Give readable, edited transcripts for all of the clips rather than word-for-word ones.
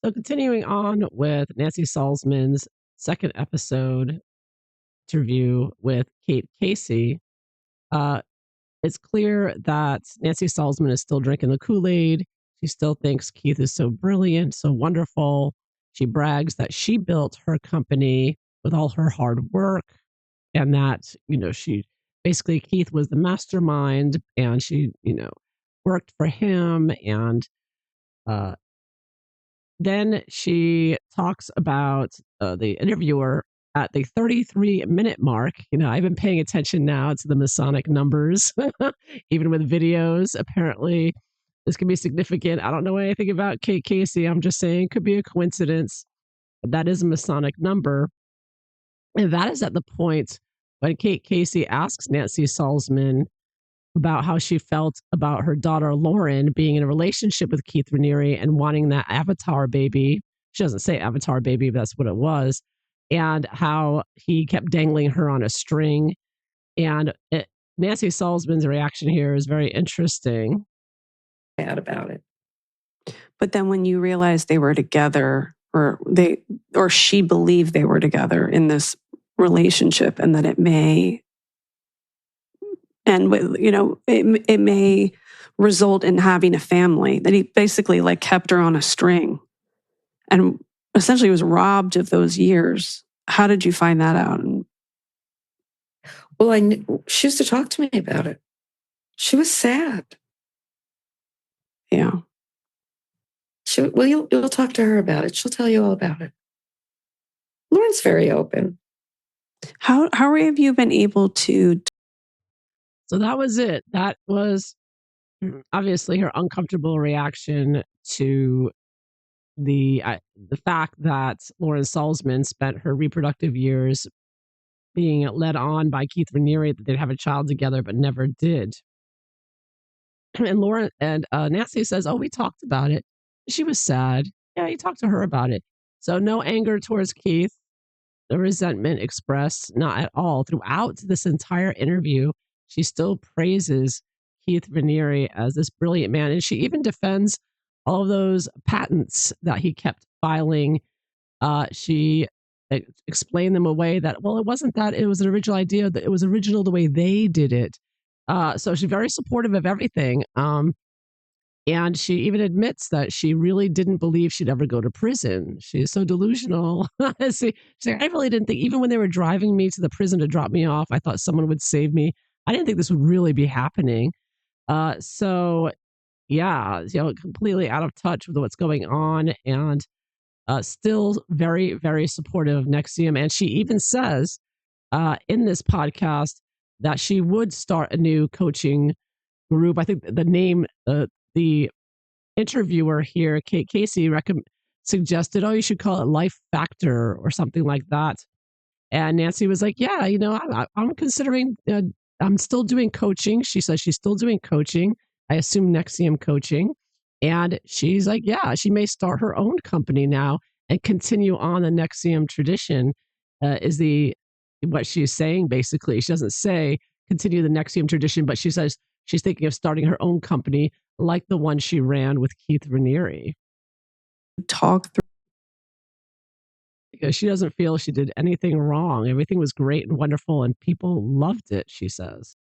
So continuing on with Nancy Salzman's second episode interview with Kate Casey, uh, it's clear that Nancy Salzman is still drinking the Kool-Aid. She still thinks Keith is so brilliant, so wonderful. She brags that she built her company with all her hard work and that, she basically Keith was the mastermind and she, worked for him and uh then she talks about the interviewer at the 33-minute mark. I've been paying attention now to the Masonic numbers, even with videos. Apparently, this can be significant. I don't know anything about Kate Casey. I'm just saying it could be a coincidence. But that is a Masonic number. And that is at the point when Kate Casey asks Nancy Salzman about how she felt about her daughter Lauren being in a relationship with Keith Raniere and wanting that avatar baby. She doesn't say avatar baby, but that's what it was. And how he kept dangling her on a string. And Nancy Salzman's reaction here is very interesting. Bad about it. But then when you realize they were together, or she believed they were together in this relationship, and that it may end with, it may result in having a family, that he basically like kept her on a string and essentially was robbed of those years. How did you find that out? Well, she used to talk to me about it. She was sad. Yeah. You'll talk to her about it. She'll tell you all about it. Lauren's very open. How have you been able to? So that was it. That was obviously her uncomfortable reaction to the fact that Lauren Salzman spent her reproductive years being led on by Keith Raniere that they'd have a child together, but never did. And Lauren and Nancy says, "Oh, we talked about it." She was sad. Yeah, you talked to her about it. So no anger towards Keith, no resentment expressed, not at all. Throughout this entire interview, she still praises Keith Raniere as this brilliant man, and she even defends all of those patents that he kept filing. She explained them away that, well, it wasn't that it was an original idea, that it was original the way they did it. So she's very supportive of everything. And she even admits that she really didn't believe she'd ever go to prison. She's so delusional. She's like, I really didn't think, even when they were driving me to the prison to drop me off, I thought someone would save me. I didn't think this would really be happening. So yeah, completely out of touch with what's going on, and still very, very supportive of Nxivm. And she even says in this podcast that she would start a new coaching group. I think the name, the interviewer here, Kate Casey, suggested, oh, you should call it Life Factor or something like that. And Nancy was like, yeah, I'm considering, I'm still doing coaching. She says she's still doing coaching. I assume Nxivm coaching. And she's like, yeah, she may start her own company now and continue on the Nxivm tradition, is what she's saying, basically. She doesn't say continue the Nxivm tradition, but she says she's thinking of starting her own company like the one she ran with Keith Raniere. Talk through. Because she doesn't feel she did anything wrong. Everything was great and wonderful, and people loved it, she says.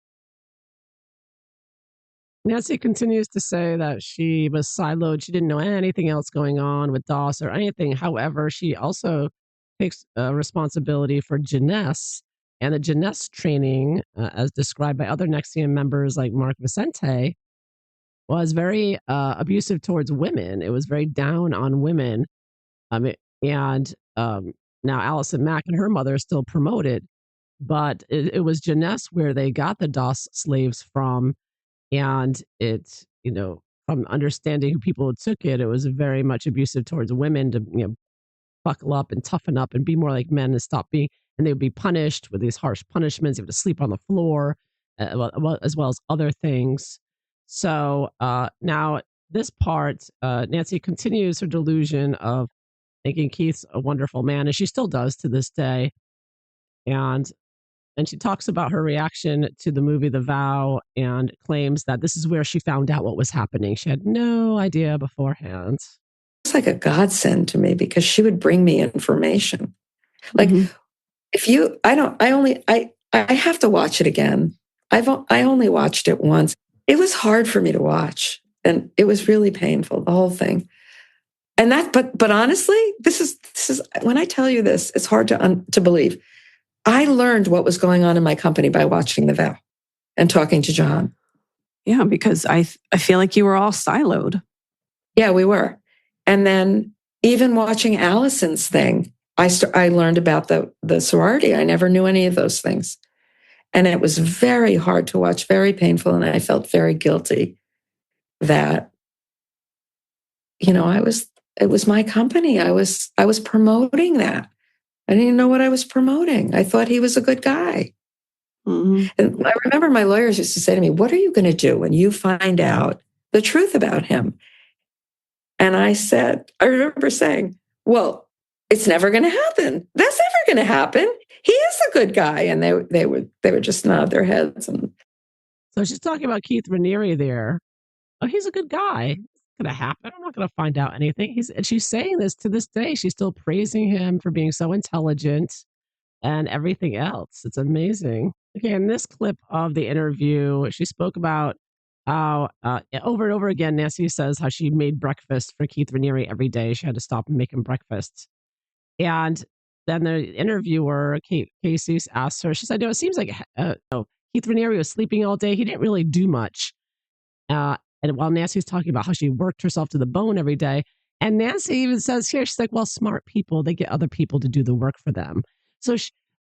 Nancy continues to say that she was siloed. She didn't know anything else going on with DOS or anything. However, she also takes responsibility for Jeunesse, and the Jeunesse training, as described by other Nxivm members like Mark Vicente, was very abusive towards women. It was very down on women. And now Allison Mack and her mother still promote it, but it was Jeunesse where they got the DOS slaves from. And it's, from understanding who people who took it, it was very much abusive towards women to, buckle up and toughen up and be more like men and stop being, and they would be punished with these harsh punishments. They would sleep on the floor, as well as other things. So now this part, Nancy continues her delusion of thinking Keith's a wonderful man, and she still does to this day. And she talks about her reaction to the movie The Vow and claims that this is where she found out what was happening. She had no idea beforehand. was like a godsend to me because she would bring me information. Like Mhm. if you, I have to watch it again. I only watched it once. It was hard for me to watch, and it was really painful, the whole thing. And but honestly, this is when I tell you this, it's hard to believe. I learned what was going on in my company by watching The Vow and talking to John. Yeah, because I feel like you were all siloed. Yeah, we were. And then even watching Allison's thing, I learned about the sorority. I never knew any of those things. And it was very hard to watch, very painful. And I felt very guilty that, it was my company. I was promoting that. I didn't even know what I was promoting. I thought he was a good guy. Mhm. And I remember my lawyers used to say to me, "What are you going to do when you find out the truth about him?" And I remember saying, "Well, it's never going to happen. That's never going to happen. He is a good guy." And they would just nod their heads. And So she's talking about Keith Raniere there. Oh, he's a good guy. It's gonna happen. I'm not gonna find out anything. And she's saying this to this day. She's still praising him for being so intelligent and everything else. It's amazing. Okay, in this clip of the interview, she spoke about how over and over again, Nancy says how she made breakfast for Keith Raniere every day. She had to stop and make him breakfast. And then the interviewer, Casey, asked her, she said, "No, it seems like Keith Raniere was sleeping all day. He didn't really do much." And while Nancy's talking about how she worked herself to the bone every day, and Nancy even says here, she's like, "Well, smart people, they get other people to do the work for them." So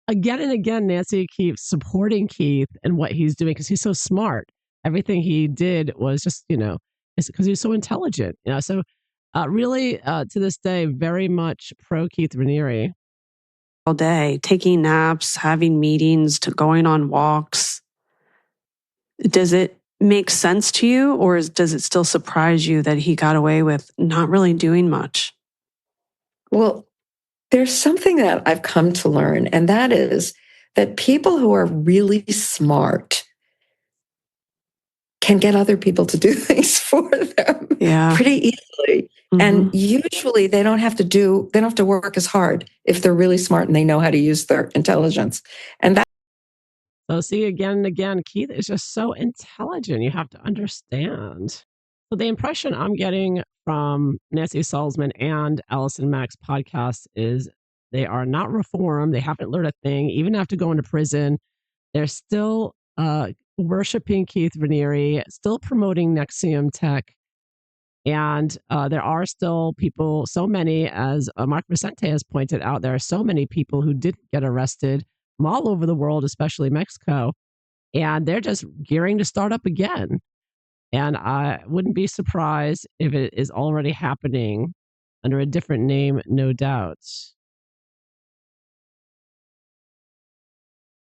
again and again, Nancy keeps supporting Keith and what he's doing because he's so smart. Everything he did was just, it's because he's so intelligent. So really, to this day, very much pro Keith Raniere. All day, taking naps, having meetings, to going on walks. Does it make sense to you, or does it still surprise you that he got away with not really doing much? well, there's something that I've come to learn, and that is that people who are really smart can get other people to do things for them Yeah. pretty easily. And usually they don't have to work as hard if they're really smart and they know how to use their intelligence. And that So see, again and again, Keith is just so intelligent. You have to understand. So the impression I'm getting from Nancy Salzman and Allison Mack's podcast is they are not reformed. They haven't learned a thing. Even after going to prison, they're still worshiping Keith Raniere, still promoting Nxivm tech. And there are still people, so many, as Mark Vicente has pointed out, there are so many people who didn't get arrested from all over the world, especially Mexico, and they're just gearing to start up again. And I wouldn't be surprised if it is already happening under a different name, no doubt.